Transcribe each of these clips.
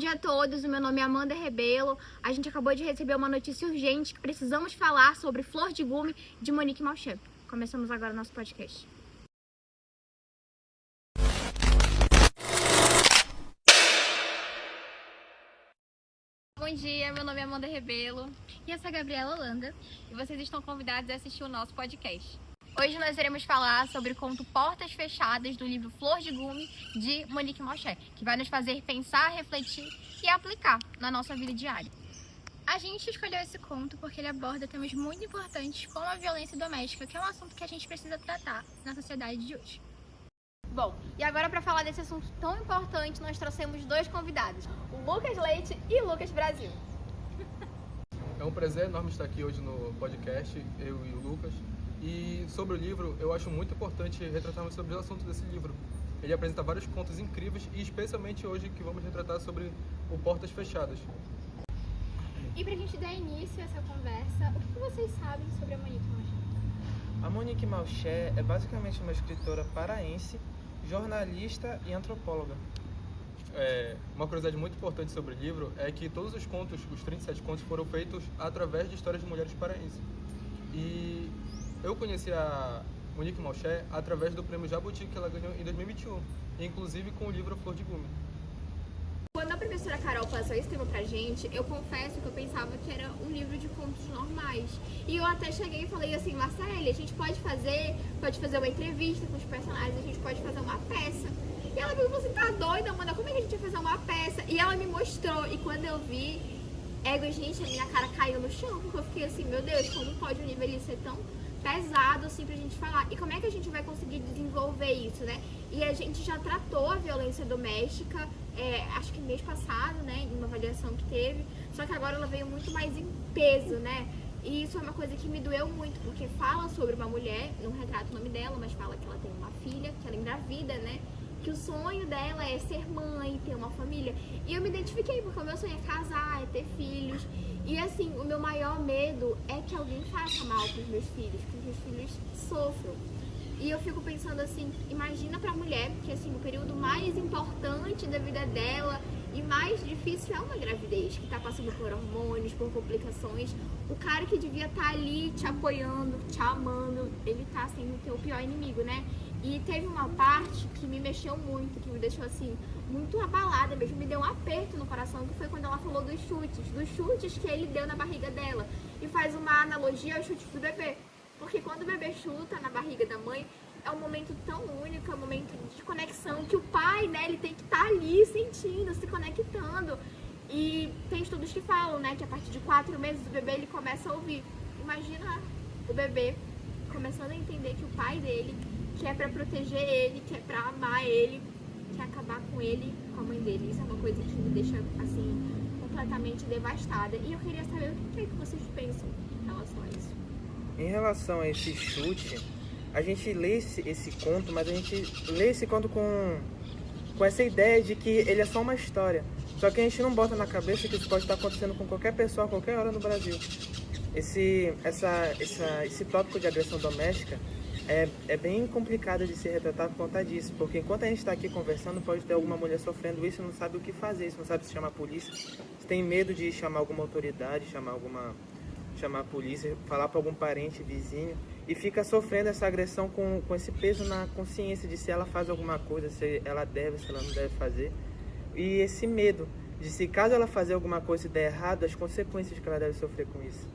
dia a todos, o meu nome é Amanda Rebelo. A gente acabou de receber uma notícia urgente que precisamos falar sobre Flor de Gume de Monique Malcher. Começamos agora o nosso podcast. Bom dia, meu nome é Amanda Rebelo. E eu sou a Gabriela Holanda. E vocês estão convidados a assistir o nosso podcast. Hoje nós iremos falar sobre o conto Portas Fechadas do livro Flor de Gume de Monique Malcher, que vai nos fazer pensar, refletir e aplicar na nossa vida diária. A gente escolheu esse conto porque ele aborda temas muito importantes como a violência doméstica, que é um assunto que a gente precisa tratar na sociedade de hoje. Bom, e agora para falar desse assunto tão importante, nós trouxemos dois convidados, o Lucas Leite e o Lucas Brasil. É um prazer enorme estar aqui hoje no podcast, eu e o Lucas. E sobre o livro, eu acho muito importante retratarmos sobre o assunto desse livro. Ele apresenta vários contos incríveis e especialmente hoje que vamos retratar sobre o Portas Fechadas. E pra gente dar início a essa conversa, o que vocês sabem sobre a Monique Malcher? A Monique Malcher é basicamente uma escritora paraense, jornalista e antropóloga. Uma curiosidade muito importante sobre o livro é que todos os contos, os 37 contos, foram feitos através de histórias de mulheres paraenses. E eu conheci a Monique Malcher através do prêmio Jabuti que ela ganhou em 2021, inclusive com o livro Flor de Gume. Quando a professora Carol passou esse tema pra gente, eu confesso que eu pensava que era um livro de contos normais. E eu até cheguei e falei assim, Marcele, a gente pode fazer uma entrevista com os personagens, a gente pode fazer uma peça. E ela falou assim, tá doida, Amanda, como é que a gente vai fazer uma peça? E ela me mostrou, e quando eu vi, gente, a minha cara caiu no chão, porque eu fiquei assim, meu Deus, como pode um livro ali ser tão pesado assim pra gente falar? E como é que a gente vai conseguir desenvolver isso, né? E a gente já tratou a violência doméstica, acho que mês passado, né, em uma avaliação que teve, só que agora ela veio muito mais em peso, né? E isso é uma coisa que me doeu muito, porque fala sobre uma mulher, não retrata o nome dela, mas fala que ela tem uma filha, que ela engravida, né? Que o sonho dela é ser mãe, ter uma família. E eu me identifiquei, porque o meu sonho é casar, é ter filhos. E assim, o meu maior medo é que alguém faça mal pros meus filhos, que os meus filhos sofram. E eu fico pensando assim, imagina pra mulher que assim, o período mais importante da vida dela e mais difícil é uma gravidez, que tá passando por hormônios, por complicações. O cara que devia estar ali te apoiando, te amando, ele tá sendo o teu pior inimigo, né? E teve uma parte que me mexeu muito, que me deixou assim, muito abalada mesmo, me deu um aperto no coração, que foi quando ela falou dos chutes que ele deu na barriga dela. E faz uma analogia aos chutes do bebê. Porque quando o bebê chuta na barriga da mãe, é um momento tão único, é um momento de conexão, que o pai, né, ele tem que estar ali sentindo, se conectando. E tem estudos que falam, né, que a partir de 4 meses o bebê ele começa a ouvir. Imagina o bebê começando a entender que o pai dele quer pra proteger ele, quer pra amar ele, quer acabar com ele, com a mãe dele. Isso é uma coisa que me deixa, assim, completamente devastada. E eu queria saber o que vocês pensam em relação a isso. Em relação a esse chute, a gente lê esse conto, mas a gente lê esse conto com essa ideia de que ele é só uma história. Só que a gente não bota na cabeça que isso pode estar acontecendo com qualquer pessoa a qualquer hora no Brasil. Esse tópico de agressão doméstica é bem complicado de se retratar por conta disso, porque enquanto a gente está aqui conversando, pode ter alguma mulher sofrendo isso e não sabe o que fazer, não sabe se chamar a polícia, tem medo de chamar alguma autoridade, chamar a polícia, falar para algum parente, vizinho, e fica sofrendo essa agressão com esse peso na consciência de se ela faz alguma coisa, se ela deve, se ela não deve fazer, e esse medo de se caso ela fazer alguma coisa e der errado, as consequências que ela deve sofrer com isso.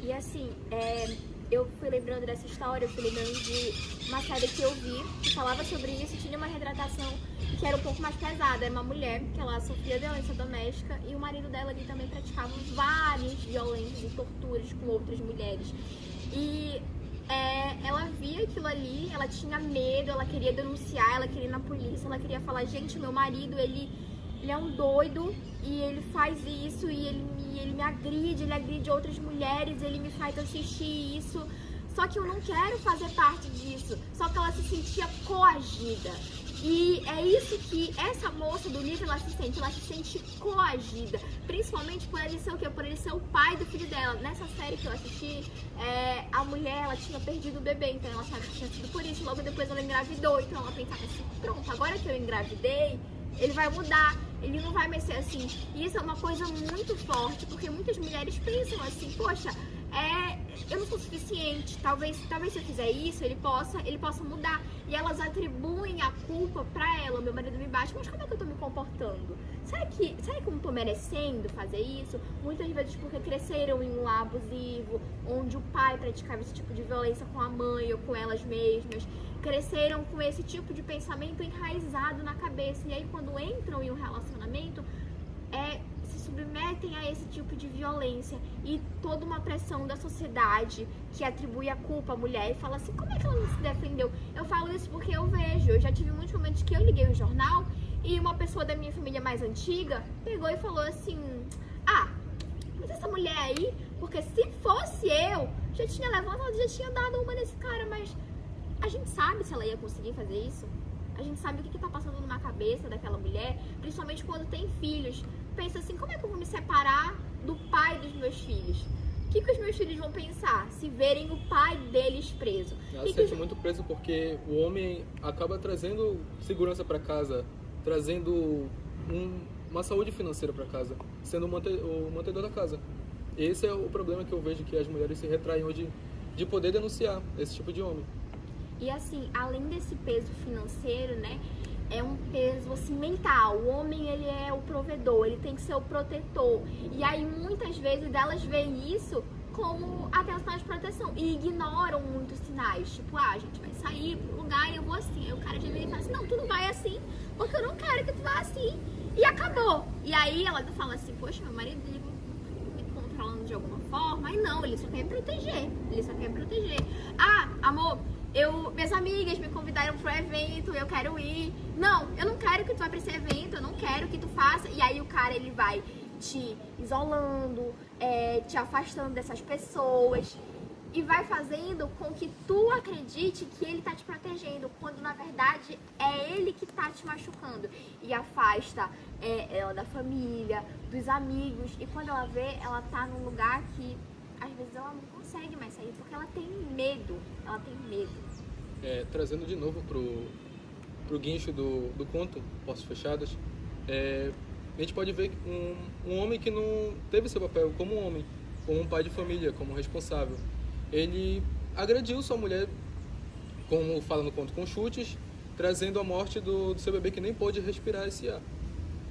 E assim, eu fui lembrando dessa história, eu fui lembrando de uma série que eu vi, que falava sobre isso, tinha uma retratação que era um pouco mais pesada. Era uma mulher que ela sofria violência doméstica e o marido dela ali também praticava várias violências e torturas com outras mulheres. E ela via aquilo ali, ela tinha medo, ela queria denunciar, ela queria ir na polícia, ela queria falar, gente, meu marido, ele é um doido e ele faz isso e ele me agride, ele agride outras mulheres, ele me faz assistir isso. Só que eu não quero fazer parte disso. Só que ela se sentia coagida. E é isso que essa moça do livro, ela se sente coagida. Principalmente por ele ser o quê? Por ele ser o pai do filho dela. Nessa série que eu assisti, a mulher, ela tinha perdido o bebê, então ela achava que tinha sido por isso. Logo depois ela engravidou, então ela pensava assim, pronto, agora que eu engravidei, ele vai mudar, ele não vai mais ser assim. E isso é uma coisa muito forte, porque muitas mulheres pensam assim, poxa, eu não sou suficiente, talvez se eu fizer isso, ele possa mudar. E elas atribuem a culpa pra ela, meu marido me bate, mas como é que eu tô me comportando? Será que eu não tô merecendo fazer isso? Muitas vezes porque cresceram em um lar abusivo, onde o pai praticava esse tipo de violência com a mãe ou com elas mesmas, cresceram com esse tipo de pensamento enraizado na cabeça, e aí quando entram em um relacionamento, se submetem a esse tipo de violência e toda uma pressão da sociedade que atribui a culpa à mulher e fala assim, como é que ela não se defendeu? Eu falo isso porque eu já tive muitos momentos que eu liguei o jornal e uma pessoa da minha família mais antiga pegou e falou assim, mas essa mulher aí, porque se fosse eu, já tinha levantado, já tinha dado uma nesse cara, mas a gente sabe se ela ia conseguir fazer isso? A gente sabe o que tá passando numa cabeça daquela mulher, principalmente quando tem filhos. Pensa assim, como é que eu vou me separar do pai dos meus filhos? O que os meus filhos vão pensar se verem o pai deles preso? Ela se sente muito preso porque o homem acaba trazendo segurança para casa, trazendo uma saúde financeira para casa, sendo o mantedor da casa. Esse é o problema que eu vejo, que as mulheres se retraem hoje de poder denunciar esse tipo de homem. E assim, além desse peso financeiro, né, é um peso assim mental. O homem, ele é o provedor, ele tem que ser o protetor. E aí muitas vezes elas veem isso como atenção de proteção e ignoram muitos sinais. Tipo, a gente vai sair pro lugar e eu vou assim. Aí o cara já vem e fala assim, não, tu não vai assim, porque eu não quero que tu vá assim. E acabou. E aí ela fala assim, poxa, meu marido ele me controlando de alguma forma. Aí não, ele só quer me proteger. Amor, minhas amigas me convidaram pro evento, eu quero ir. Não, eu não quero que tu vá pra esse evento, eu não quero que tu faça. E aí o cara, ele vai te isolando, te afastando dessas pessoas e vai fazendo com que tu acredite que ele tá te protegendo, quando na verdade é ele que tá te machucando. E afasta ela da família, dos amigos, e quando ela vê, ela tá num lugar que às vezes ela não consegue mais sair, porque ela tem medo. Trazendo de novo pro guincho do conto, Portas Fechadas, a gente pode ver um homem que não teve seu papel como um homem, como um pai de família, como responsável. Ele agrediu sua mulher, como fala no conto, com chutes, trazendo a morte do seu bebê que nem pôde respirar esse ar.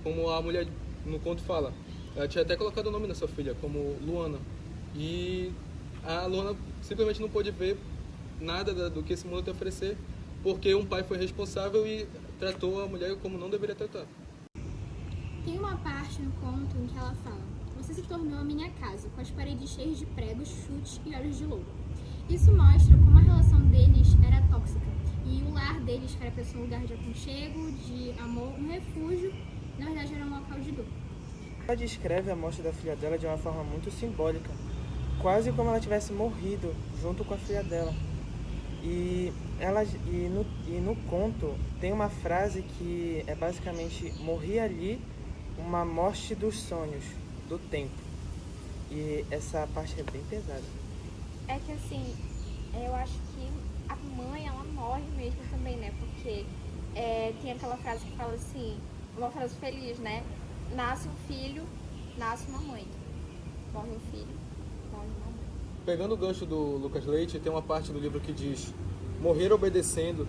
Como a mulher no conto fala, ela tinha até colocado o nome da sua filha, como Luana. E a Luana simplesmente não pôde ver nada do que esse mundo tem a oferecer, porque um pai foi responsável e tratou a mulher como não deveria tratar. Tem uma parte no conto em que ela fala: você se tornou a minha casa, com as paredes cheias de pregos, chutes e olhos de lobo. Isso mostra como a relação deles era tóxica, e o lar deles, que era para ser um lugar de aconchego, de amor, um refúgio, na verdade era um local de dor. Ela descreve a morte da filha dela de uma forma muito simbólica, quase como ela tivesse morrido junto com a filha dela. E no conto tem uma frase que é basicamente: morri ali, uma morte dos sonhos, do tempo. E essa parte é bem pesada. É que assim, eu acho que a mãe, ela morre mesmo também, né? Porque tem aquela frase que fala assim, uma frase feliz, né? Nasce um filho, nasce uma mãe. Morre um filho, morre uma mãe. Pegando o gancho do Lucas Leite, tem uma parte do livro que diz: morrer obedecendo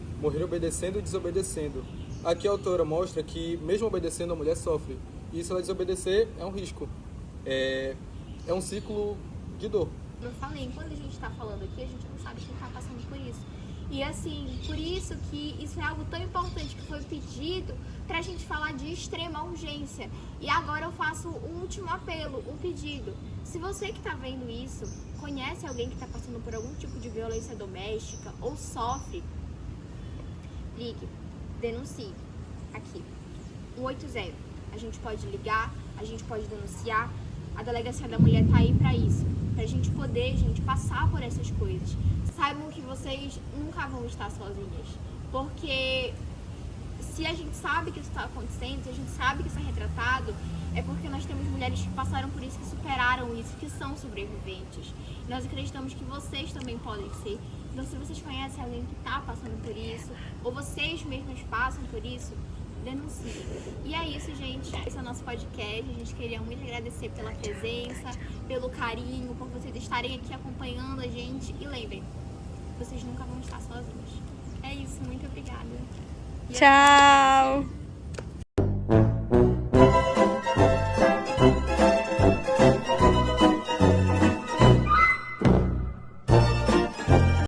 e desobedecendo. Aqui a autora mostra que, mesmo obedecendo, a mulher sofre. E se ela desobedecer, é um risco. É um ciclo de dor. Eu falei, quando a gente tá falando aqui, a gente não sabe quem tá passando por isso. E assim, por isso que isso é algo tão importante que foi pedido pra gente falar de extrema urgência. E agora eu faço um último apelo, um pedido. Se você que tá vendo isso, conhece alguém que tá passando por algum tipo de violência doméstica ou sofre, ligue, denuncie. Aqui, 180. A gente pode ligar, a gente pode denunciar. A Delegacia da Mulher tá aí pra isso. Pra gente poder, passar por essas coisas. Saibam que vocês nunca vão estar sozinhas. Porque se a gente sabe que isso está acontecendo, se a gente sabe que isso é retratado, é porque nós temos mulheres que passaram por isso, que superaram isso, que são sobreviventes. E nós acreditamos que vocês também podem ser. Então, se vocês conhecem alguém que está passando por isso, ou vocês mesmos passam por isso, denuncie. E é isso, gente. Esse é o nosso podcast. A gente queria muito agradecer pela presença, pelo carinho, por vocês estarem aqui acompanhando a gente. E lembrem, vocês nunca vão estar sozinhos. É isso, muito obrigada. E Tchau!